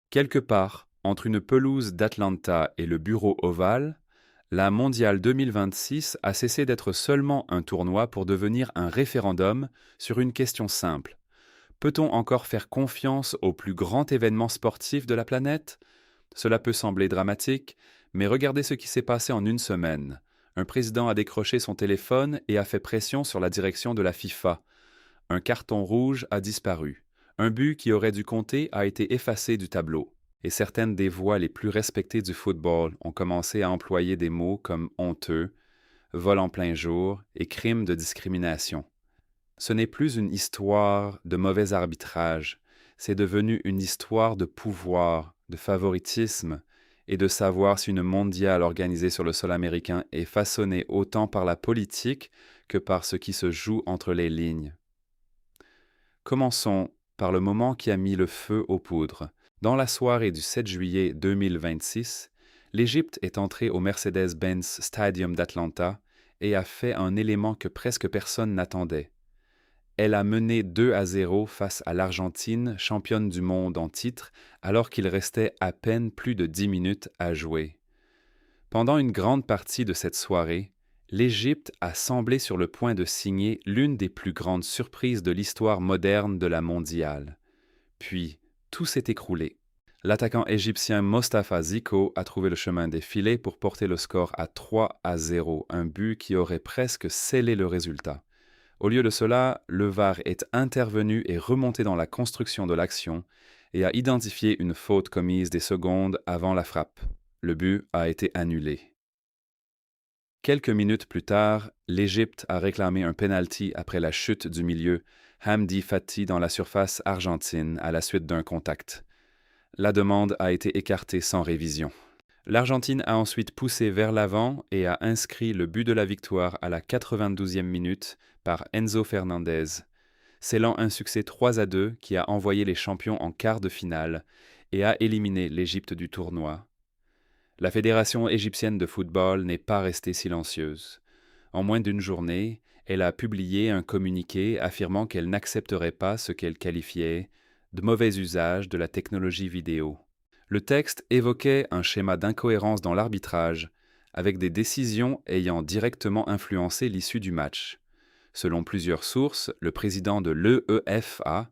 Quelque part, entre une pelouse d'Atlanta et le bureau ovale, la mondiale 2026 a cessé d'être seulement un tournoi pour devenir un référendum sur une question simple. Peut-on encore faire confiance au plus grand événement sportif de la planète? Cela peut sembler dramatique, mais regardez ce qui s'est passé en une semaine. Un président a décroché son téléphone et a fait pression sur la direction de la FIFA. Un carton rouge a disparu. Un but qui aurait dû compter a été effacé du tableau. Et certaines des voix les plus respectées du football ont commencé à employer des mots comme honteux, vol en plein jour et crime de discrimination. Ce n'est plus une histoire de mauvais arbitrage, c'est devenu une histoire de pouvoir, de favoritisme et de savoir si une mondiale organisée sur le sol américain est façonnée autant par la politique que par ce qui se joue entre les lignes. Commençons par le moment qui a mis le feu aux poudres. Dans la soirée du 7 juillet 2026, l'Égypte est entrée au Mercedes-Benz Stadium d'Atlanta et a fait un élément que presque personne n'attendait. Elle a mené 2-0 face à l'Argentine, championne du monde en titre, alors qu'il restait à peine plus de 10 minutes à jouer. Pendant une grande partie de cette soirée, l'Égypte a semblé sur le point de signer l'une des plus grandes surprises de l'histoire moderne de la mondiale. Puis, tout s'est écroulé. L'attaquant égyptien Mostafa Ziko a trouvé le chemin des filets pour porter le score à 3-0, un but qui aurait presque scellé le résultat. Au lieu de cela, le VAR est intervenu et remonté dans la construction de l'action et a identifié une faute commise des secondes avant la frappe. Le but a été annulé. Quelques minutes plus tard, l'Égypte a réclamé un penalty après la chute du milieu Hamdi Fati dans la surface argentine à la suite d'un contact. La demande a été écartée sans révision. L'Argentine a ensuite poussé vers l'avant et a inscrit le but de la victoire à la 92e minute par Enzo Fernandez, scellant un succès 3-2 qui a envoyé les champions en quart de finale et a éliminé l'Égypte du tournoi. La Fédération égyptienne de football n'est pas restée silencieuse. En moins d'une journée, elle a publié un communiqué affirmant qu'elle n'accepterait pas ce qu'elle qualifiait de mauvais usage de la technologie vidéo. Le texte évoquait un schéma d'incohérence dans l'arbitrage, avec des décisions ayant directement influencé l'issue du match. Selon plusieurs sources, le président de l'UEFA,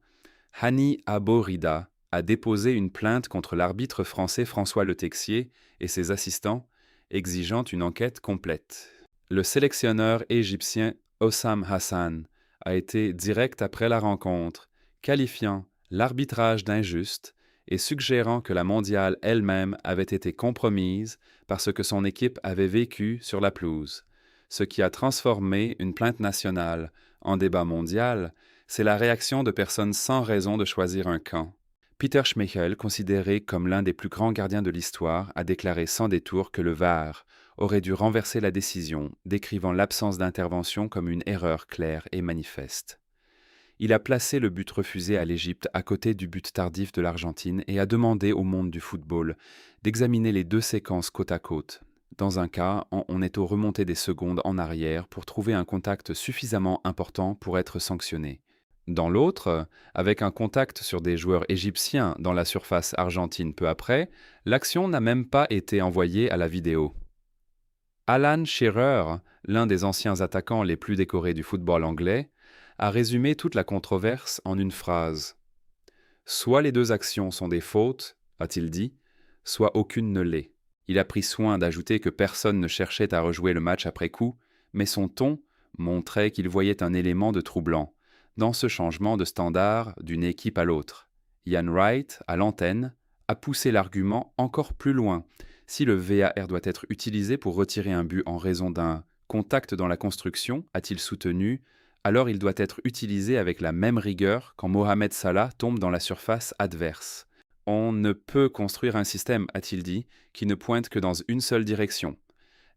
Hani Abo Rida, a déposé une plainte contre l'arbitre français François Le Texier et ses assistants, exigeant une enquête complète. Le sélectionneur égyptien Hossam Hassan a été direct après la rencontre, qualifiant l'arbitrage d'injuste et suggérant que la mondiale elle-même avait été compromise par ce que son équipe avait vécu sur la pelouse. Ce qui a transformé une plainte nationale en débat mondial, c'est la réaction de personnes sans raison de choisir un camp. Peter Schmeichel, considéré comme l'un des plus grands gardiens de l'histoire, a déclaré sans détour que le VAR aurait dû renverser la décision, décrivant l'absence d'intervention comme une erreur claire et manifeste. Il a placé le but refusé à l'Égypte à côté du but tardif de l'Argentine et a demandé au monde du football d'examiner les deux séquences côte à côte. Dans un cas, on est aux remontées des secondes en arrière pour trouver un contact suffisamment important pour être sanctionné. Dans l'autre, avec un contact sur des joueurs égyptiens dans la surface argentine peu après, l'action n'a même pas été envoyée à la vidéo. Alan Shearer, l'un des anciens attaquants les plus décorés du football anglais, a résumé toute la controverse en une phrase. « Soit les deux actions sont des fautes, a-t-il dit, soit aucune ne l'est. » Il a pris soin d'ajouter que personne ne cherchait à rejouer le match après coup, mais son ton montrait qu'il voyait un élément de troublant dans ce changement de standard d'une équipe à l'autre. Ian Wright, à l'antenne, a poussé l'argument encore plus loin. Si le VAR doit être utilisé pour retirer un but en raison d'un contact dans la construction, a-t-il soutenu, alors il doit être utilisé avec la même rigueur quand Mohamed Salah tombe dans la surface adverse. On ne peut construire un système, a-t-il dit, qui ne pointe que dans une seule direction.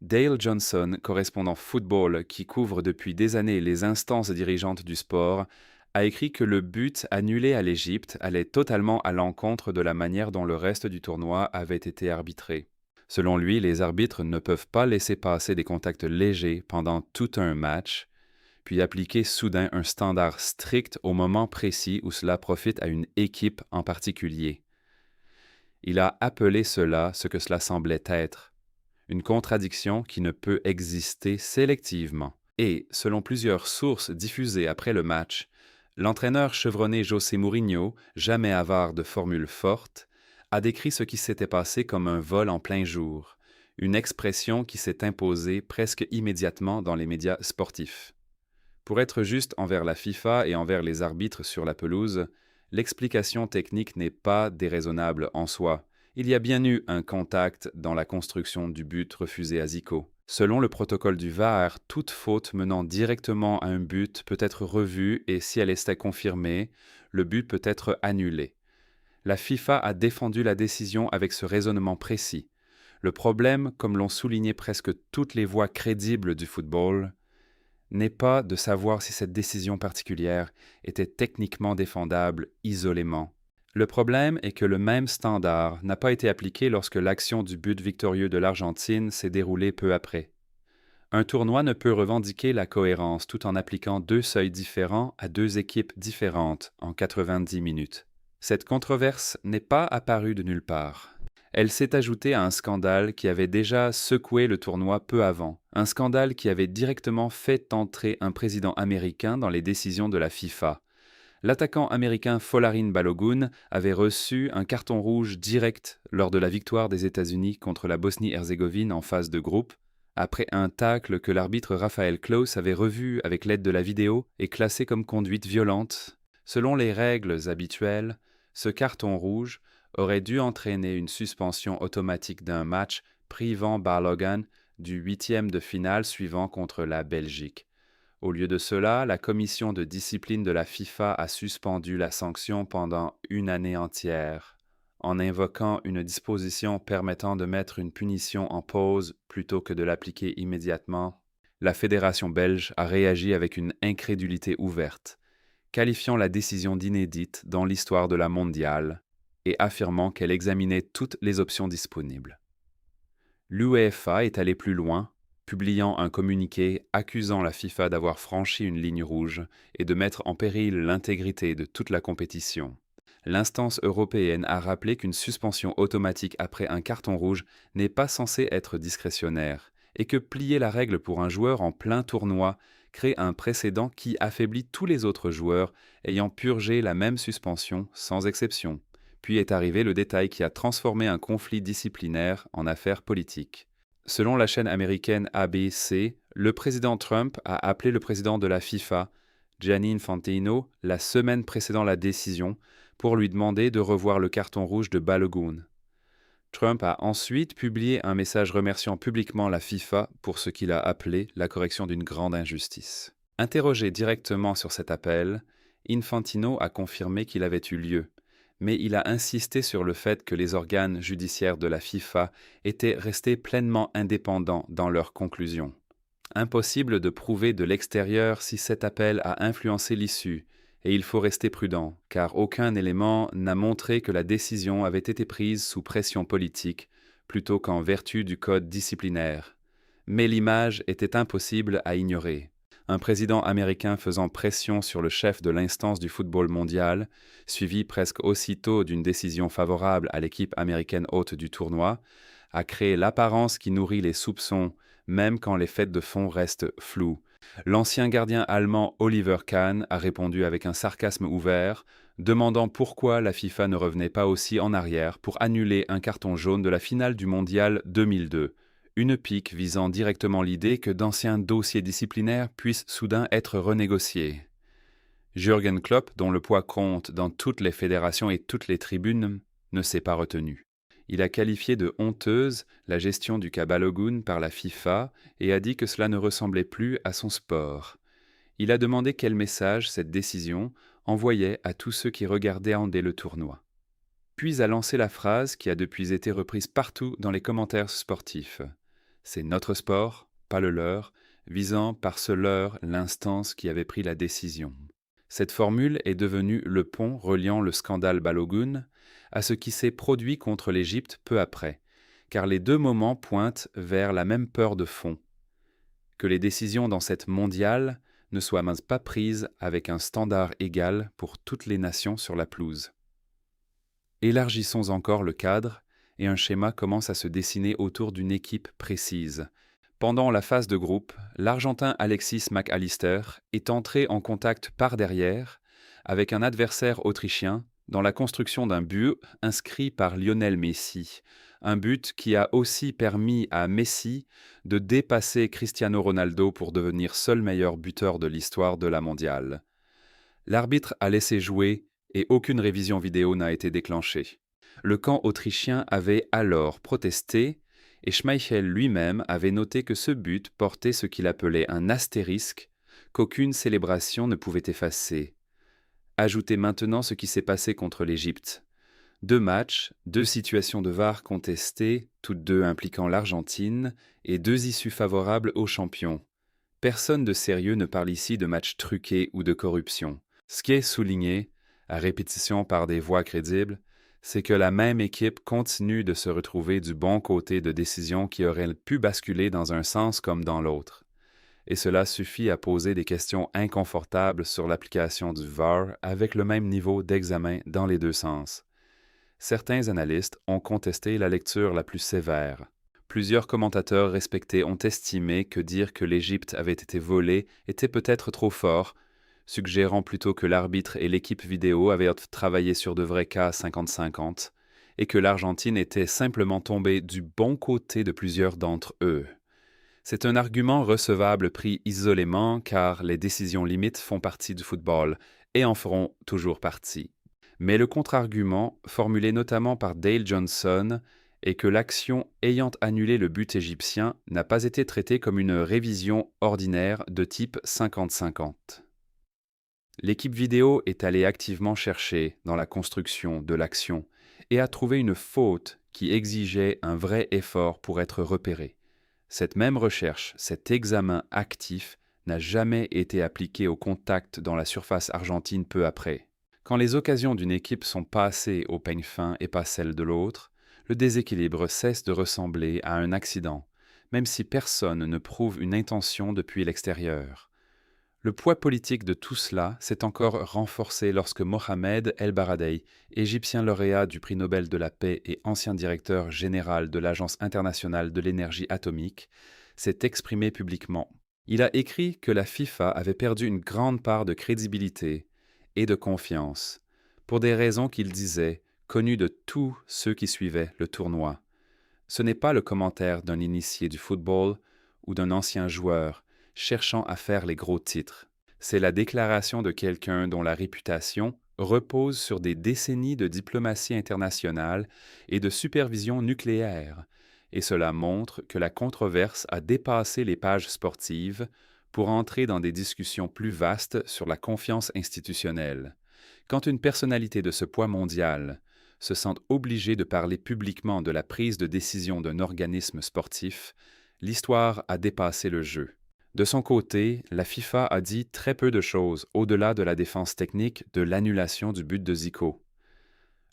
Dale Johnson, correspondant football qui couvre depuis des années les instances dirigeantes du sport, a écrit que le but annulé à l'Égypte allait totalement à l'encontre de la manière dont le reste du tournoi avait été arbitré. Selon lui, les arbitres ne peuvent pas laisser passer des contacts légers pendant tout un match, puis appliquer soudain un standard strict au moment précis où cela profite à une équipe en particulier. Il a appelé cela ce que cela semblait être, une contradiction qui ne peut exister sélectivement. Et, selon plusieurs sources diffusées après le match, l'entraîneur chevronné José Mourinho, jamais avare de formules fortes, a décrit ce qui s'était passé comme un vol en plein jour, une expression qui s'est imposée presque immédiatement dans les médias sportifs. Pour être juste envers la FIFA et envers les arbitres sur la pelouse, l'explication technique n'est pas déraisonnable en soi. Il y a bien eu un contact dans la construction du but refusé à Zico. Selon le protocole du VAR, toute faute menant directement à un but peut être revue et si elle était confirmée, le but peut être annulé. La FIFA a défendu la décision avec ce raisonnement précis. Le problème, comme l'ont souligné presque toutes les voix crédibles du football, n'est pas de savoir si cette décision particulière était techniquement défendable isolément. Le problème est que le même standard n'a pas été appliqué lorsque l'action du but victorieux de l'Argentine s'est déroulée peu après. Un tournoi ne peut revendiquer la cohérence tout en appliquant deux seuils différents à deux équipes différentes en 90 minutes. Cette controverse n'est pas apparue de nulle part. Elle s'est ajoutée à un scandale qui avait déjà secoué le tournoi peu avant, un scandale qui avait directement fait entrer un président américain dans les décisions de la FIFA. L'attaquant américain Folarin Balogun avait reçu un carton rouge direct lors de la victoire des États-Unis contre la Bosnie-Herzégovine en phase de groupe, après un tacle que l'arbitre Raphaël Klaus avait revu avec l'aide de la vidéo et classé comme conduite violente. Selon les règles habituelles, ce carton rouge aurait dû entraîner une suspension automatique d'un match privant Balogun du huitième de finale suivant contre la Belgique. Au lieu de cela, la commission de discipline de la FIFA a suspendu la sanction pendant une année entière, en invoquant une disposition permettant de mettre une punition en pause plutôt que de l'appliquer immédiatement. La fédération belge a réagi avec une incrédulité ouverte, qualifiant la décision d'inédite dans l'histoire de la mondiale et affirmant qu'elle examinait toutes les options disponibles. L'UEFA est allée plus loin, publiant un communiqué accusant la FIFA d'avoir franchi une ligne rouge et de mettre en péril l'intégrité de toute la compétition. L'instance européenne a rappelé qu'une suspension automatique après un carton rouge n'est pas censée être discrétionnaire et que plier la règle pour un joueur en plein tournoi crée un précédent qui affaiblit tous les autres joueurs ayant purgé la même suspension sans exception. Puis est arrivé le détail qui a transformé un conflit disciplinaire en affaire politique. Selon la chaîne américaine ABC, le président Trump a appelé le président de la FIFA, Gianni Infantino, la semaine précédant la décision pour lui demander de revoir le carton rouge de Balogun. Trump a ensuite publié un message remerciant publiquement la FIFA pour ce qu'il a appelé la correction d'une grande injustice. Interrogé directement sur cet appel, Infantino a confirmé qu'il avait eu lieu, mais il a insisté sur le fait que les organes judiciaires de la FIFA étaient restés pleinement indépendants dans leurs conclusions. Impossible de prouver de l'extérieur si cet appel a influencé l'issue, et il faut rester prudent, car aucun élément n'a montré que la décision avait été prise sous pression politique, plutôt qu'en vertu du code disciplinaire. Mais l'image était impossible à ignorer. Un président américain faisant pression sur le chef de l'instance du football mondial, suivi presque aussitôt d'une décision favorable à l'équipe américaine hôte du tournoi, a créé l'apparence qui nourrit les soupçons, même quand les faits de fond restent flous. L'ancien gardien allemand Oliver Kahn a répondu avec un sarcasme ouvert, demandant pourquoi la FIFA ne revenait pas aussi en arrière pour annuler un carton jaune de la finale du Mondial 2002. Une pique visant directement l'idée que d'anciens dossiers disciplinaires puissent soudain être renégociés. Jürgen Klopp, dont le poids compte dans toutes les fédérations et toutes les tribunes, ne s'est pas retenu. Il a qualifié de honteuse la gestion du cas Balogun par la FIFA et a dit que cela ne ressemblait plus à son sport. Il a demandé quel message cette décision envoyait à tous ceux qui regardaient le tournoi. Puis a lancé la phrase qui a depuis été reprise partout dans les commentaires sportifs. C'est notre sport, pas le leur, visant par ce leur l'instance qui avait pris la décision. Cette formule est devenue le pont reliant le scandale Balogun à ce qui s'est produit contre l'Égypte peu après, car les deux moments pointent vers la même peur de fond, que les décisions dans cette mondiale ne soient pas prises avec un standard égal pour toutes les nations sur la pelouse. Élargissons encore le cadre et un schéma commence à se dessiner autour d'une équipe précise. Pendant la phase de groupe, l'Argentin Alexis McAllister est entré en contact par derrière avec un adversaire autrichien dans la construction d'un but inscrit par Lionel Messi, un but qui a aussi permis à Messi de dépasser Cristiano Ronaldo pour devenir seul meilleur buteur de l'histoire de la mondiale. L'arbitre a laissé jouer et aucune révision vidéo n'a été déclenchée. Le camp autrichien avait alors protesté et Schmeichel lui-même avait noté que ce but portait ce qu'il appelait un astérisque qu'aucune célébration ne pouvait effacer. Ajoutez maintenant ce qui s'est passé contre l'Égypte. 2 matchs, 2 situations de VAR contestées, toutes deux impliquant l'Argentine, et 2 issues favorables aux champions. Personne de sérieux ne parle ici de matchs truqués ou de corruption. Ce qui est souligné, à répétition par des voix crédibles, c'est que la même équipe continue de se retrouver du bon côté de décisions qui auraient pu basculer dans un sens comme dans l'autre. Et cela suffit à poser des questions inconfortables sur l'application du VAR avec le même niveau d'examen dans les deux sens. Certains analystes ont contesté la lecture la plus sévère. Plusieurs commentateurs respectés ont estimé que dire que l'Égypte avait été volée était peut-être trop fort, suggérant plutôt que l'arbitre et l'équipe vidéo avaient travaillé sur de vrais cas 50-50 et que l'Argentine était simplement tombée du bon côté de plusieurs d'entre eux. C'est un argument recevable pris isolément car les décisions limites font partie du football et en feront toujours partie. Mais le contre-argument, formulé notamment par Dale Johnson, est que l'action ayant annulé le but égyptien n'a pas été traitée comme une révision ordinaire de type 50-50. L'équipe vidéo est allée activement chercher dans la construction de l'action et a trouvé une faute qui exigeait un vrai effort pour être repérée. Cette même recherche, cet examen actif, n'a jamais été appliqué au contact dans la surface argentine peu après. Quand les occasions d'une équipe sont passées au peigne fin et pas celles de l'autre, le déséquilibre cesse de ressembler à un accident, même si personne ne prouve une intention depuis l'extérieur. Le poids politique de tout cela s'est encore renforcé lorsque Mohamed El Baradei, égyptien lauréat du prix Nobel de la paix et ancien directeur général de l'Agence internationale de l'énergie atomique, s'est exprimé publiquement. Il a écrit que la FIFA avait perdu une grande part de crédibilité et de confiance, pour des raisons qu'il disait connues de tous ceux qui suivaient le tournoi. Ce n'est pas le commentaire d'un initié du football ou d'un ancien joueur cherchant à faire les gros titres. C'est la déclaration de quelqu'un dont la réputation repose sur des décennies de diplomatie internationale et de supervision nucléaire, et cela montre que la controverse a dépassé les pages sportives pour entrer dans des discussions plus vastes sur la confiance institutionnelle. Quand une personnalité de ce poids mondial se sent obligée de parler publiquement de la prise de décision d'un organisme sportif, l'histoire a dépassé le jeu. De son côté, la FIFA a dit très peu de choses au-delà de la défense technique de l'annulation du but de Zico.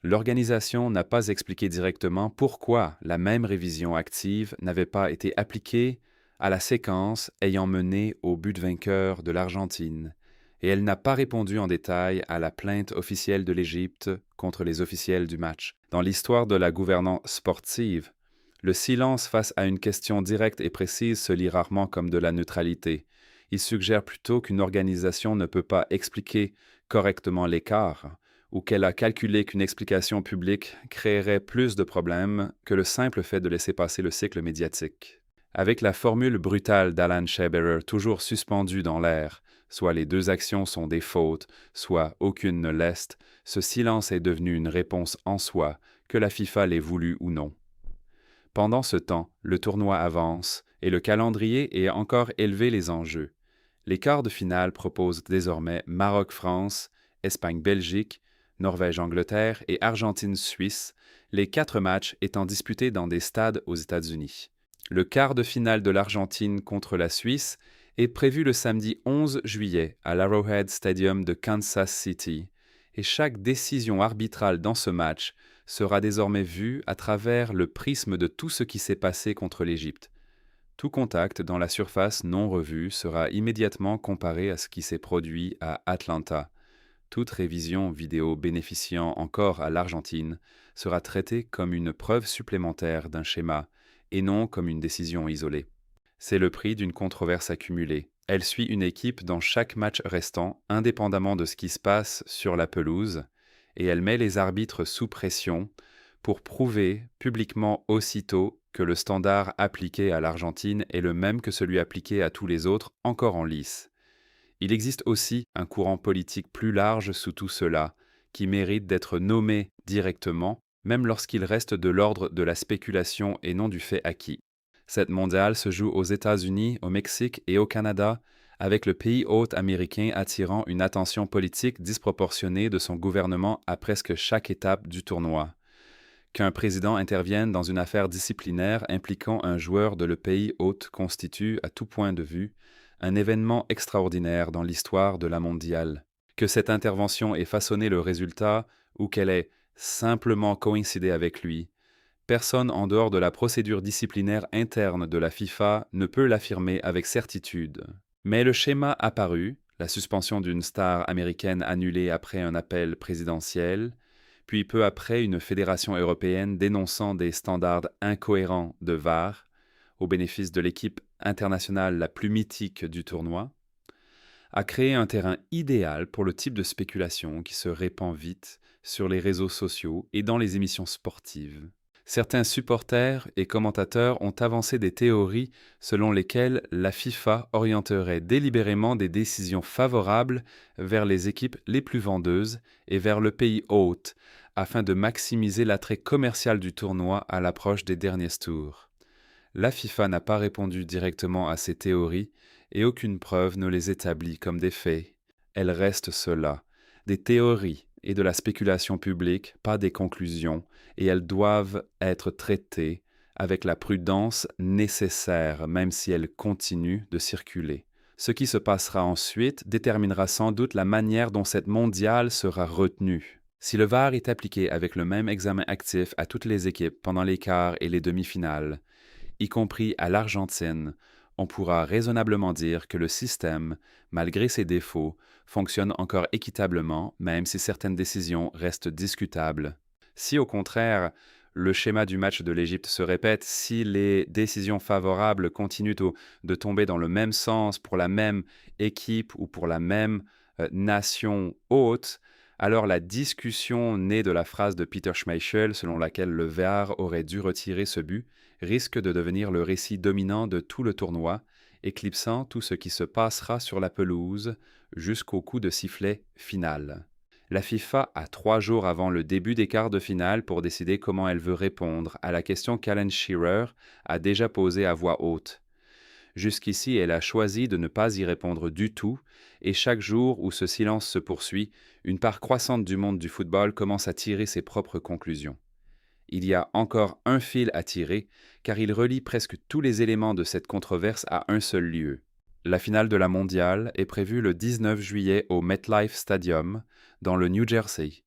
L'organisation n'a pas expliqué directement pourquoi la même révision active n'avait pas été appliquée à la séquence ayant mené au but vainqueur de l'Argentine, et elle n'a pas répondu en détail à la plainte officielle de l'Égypte contre les officiels du match. Dans l'histoire de la gouvernance sportive, le silence face à une question directe et précise se lit rarement comme de la neutralité. Il suggère plutôt qu'une organisation ne peut pas expliquer correctement l'écart, ou qu'elle a calculé qu'une explication publique créerait plus de problèmes que le simple fait de laisser passer le cycle médiatique. Avec la formule brutale d'Alan Scheberer toujours suspendue dans l'air, soit les deux actions sont des fautes, soit aucune ne l'est, ce silence est devenu une réponse en soi, que la FIFA l'ait voulu ou non. Pendant ce temps, le tournoi avance et le calendrier est encore élevé les enjeux. Les quarts de finale proposent désormais Maroc-France, Espagne-Belgique, Norvège-Angleterre et Argentine-Suisse, les 4 matchs étant disputés dans des stades aux États-Unis. Le quart de finale de l'Argentine contre la Suisse est prévu le samedi 11 juillet à l'Arrowhead Stadium de Kansas City, et chaque décision arbitrale dans ce match sera désormais vue à travers le prisme de tout ce qui s'est passé contre l'Égypte. Tout contact dans la surface non revue sera immédiatement comparé à ce qui s'est produit à Atlanta. Toute révision vidéo bénéficiant encore à l'Argentine sera traitée comme une preuve supplémentaire d'un schéma et non comme une décision isolée. C'est le prix d'une controverse accumulée. Elle suit une équipe dans chaque match restant, indépendamment de ce qui se passe sur la pelouse, et elle met les arbitres sous pression pour prouver publiquement aussitôt que le standard appliqué à l'Argentine est le même que celui appliqué à tous les autres encore en lice. Il existe aussi un courant politique plus large sous tout cela, qui mérite d'être nommé directement, même lorsqu'il reste de l'ordre de la spéculation et non du fait acquis. Cette mondiale se joue aux États-Unis, au Mexique et au Canada, avec le pays hôte américain attirant une attention politique disproportionnée de son gouvernement à presque chaque étape du tournoi. Qu'un président intervienne dans une affaire disciplinaire impliquant un joueur de le pays hôte constitue, à tout point de vue, un événement extraordinaire dans l'histoire de la mondiale. Que cette intervention ait façonné le résultat ou qu'elle ait simplement coïncidé avec lui, personne en dehors de la procédure disciplinaire interne de la FIFA ne peut l'affirmer avec certitude. Mais le schéma apparu, la suspension d'une star américaine annulée après un appel présidentiel, puis peu après une fédération européenne dénonçant des standards incohérents de VAR, au bénéfice de l'équipe internationale la plus mythique du tournoi, a créé un terrain idéal pour le type de spéculation qui se répand vite sur les réseaux sociaux et dans les émissions sportives. Certains supporters et commentateurs ont avancé des théories selon lesquelles la FIFA orienterait délibérément des décisions favorables vers les équipes les plus vendeuses et vers le pays hôte, afin de maximiser l'attrait commercial du tournoi à l'approche des derniers tours. La FIFA n'a pas répondu directement à ces théories et aucune preuve ne les établit comme des faits. Elles restent cela, des théories et de la spéculation publique, pas des conclusions, et elles doivent être traitées avec la prudence nécessaire, même si elles continuent de circuler. Ce qui se passera ensuite déterminera sans doute la manière dont cette mondiale sera retenue. Si le VAR est appliqué avec le même examen actif à toutes les équipes pendant les quarts et les demi-finales, y compris à l'Argentine, on pourra raisonnablement dire que le système, malgré ses défauts, fonctionne encore équitablement, même si certaines décisions restent discutables. Si au contraire, le schéma du match de l'Égypte se répète, si les décisions favorables continuent de tomber dans le même sens pour la même équipe ou pour la même nation hôte, alors la discussion née de la phrase de Peter Schmeichel selon laquelle le VAR aurait dû retirer ce but risque de devenir le récit dominant de tout le tournoi, éclipsant tout ce qui se passera sur la pelouse jusqu'au coup de sifflet final. La FIFA a 3 jours avant le début des quarts de finale pour décider comment elle veut répondre à la question qu'Alan Shearer a déjà posée à voix haute. Jusqu'ici, elle a choisi de ne pas y répondre du tout, et chaque jour où ce silence se poursuit, une part croissante du monde du football commence à tirer ses propres conclusions. Il y a encore un fil à tirer, car il relie presque tous les éléments de cette controverse à un seul lieu. La finale de la mondiale est prévue le 19 juillet au MetLife Stadium, dans le New Jersey,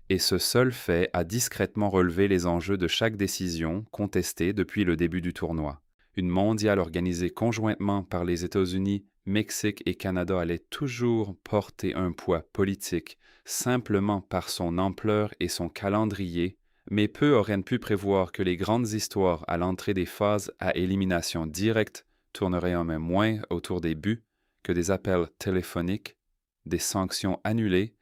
et ce seul fait a discrètement relevé les enjeux de chaque décision contestée depuis le début du tournoi. Une mondiale organisée conjointement par les États-Unis, Mexique et Canada allait toujours porter un poids politique simplement par son ampleur et son calendrier, mais peu auraient pu prévoir que les grandes histoires à l'entrée des phases à élimination directe tourneraient en même moins autour des buts que des appels téléphoniques, des sanctions annulées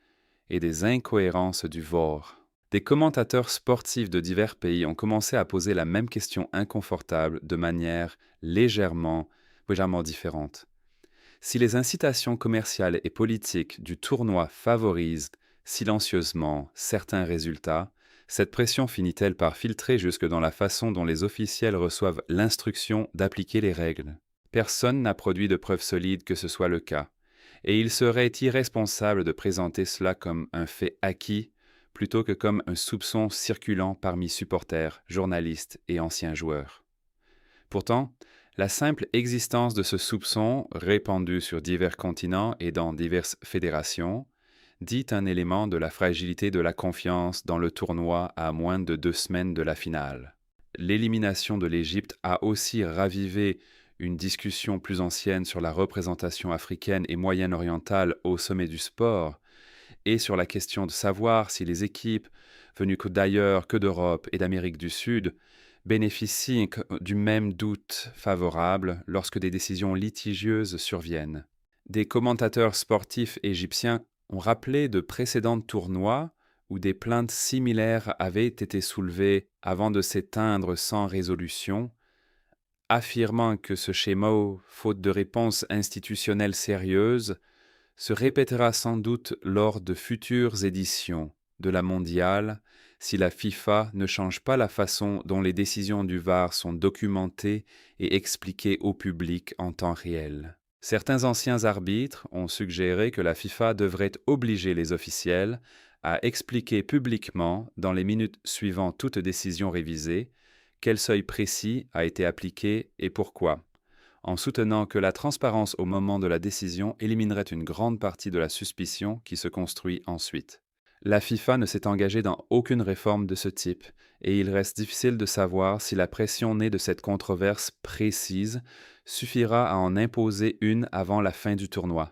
et des incohérences du VAR. Des commentateurs sportifs de divers pays ont commencé à poser la même question inconfortable de manière légèrement différente. Si les incitations commerciales et politiques du tournoi favorisent silencieusement certains résultats, cette pression finit-elle par filtrer jusque dans la façon dont les officiels reçoivent l'instruction d'appliquer les règles? Personne n'a produit de preuves solides que ce soit le cas, et il serait irresponsable de présenter cela comme un fait acquis plutôt que comme un soupçon circulant parmi supporters, journalistes et anciens joueurs. Pourtant, la simple existence de ce soupçon, répandu sur divers continents et dans diverses fédérations, dit un élément de la fragilité de la confiance dans le tournoi à moins de 2 semaines de la finale. L'élimination de l'Égypte a aussi ravivé une discussion plus ancienne sur la représentation africaine et moyen-orientale au sommet du sport, et sur la question de savoir si les équipes venues d'ailleurs que d'Europe et d'Amérique du Sud bénéficient du même doute favorable lorsque des décisions litigieuses surviennent. Des commentateurs sportifs égyptiens ont rappelé de précédents tournois où des plaintes similaires avaient été soulevées avant de s'éteindre sans résolution, affirmant que ce schéma, faute de réponse institutionnelle sérieuse, se répétera sans doute lors de futures éditions de la mondiale si la FIFA ne change pas la façon dont les décisions du VAR sont documentées et expliquées au public en temps réel. Certains anciens arbitres ont suggéré que la FIFA devrait obliger les officiels à expliquer publiquement, dans les minutes suivant toute décision révisée, quel seuil précis a été appliqué et pourquoi, en soutenant que la transparence au moment de la décision éliminerait une grande partie de la suspicion qui se construit ensuite. La FIFA ne s'est engagée dans aucune réforme de ce type, et il reste difficile de savoir si la pression née de cette controverse précise suffira à en imposer une avant la fin du tournoi.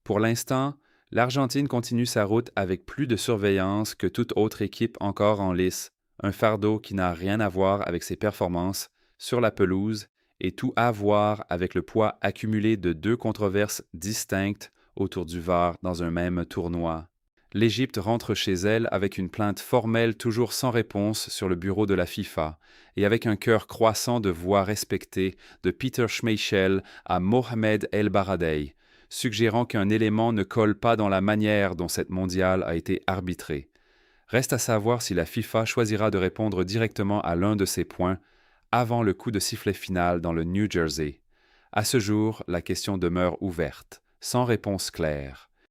Pour l'instant, l'Argentine continue sa route avec plus de surveillance que toute autre équipe encore en lice, un fardeau qui n'a rien à voir avec ses performances sur la pelouse et tout à voir avec le poids accumulé de deux controverses distinctes autour du VAR dans un même tournoi. L'Égypte rentre chez elle avec une plainte formelle toujours sans réponse sur le bureau de la FIFA et avec un cœur croissant de voix respectées de Peter Schmeichel à Mohamed El Baradei, suggérant qu'un élément ne colle pas dans la manière dont cette mondiale a été arbitrée. Reste à savoir si la FIFA choisira de répondre directement à l'un de ces points avant le coup de sifflet final dans le New Jersey. À ce jour, la question demeure ouverte, sans réponse claire.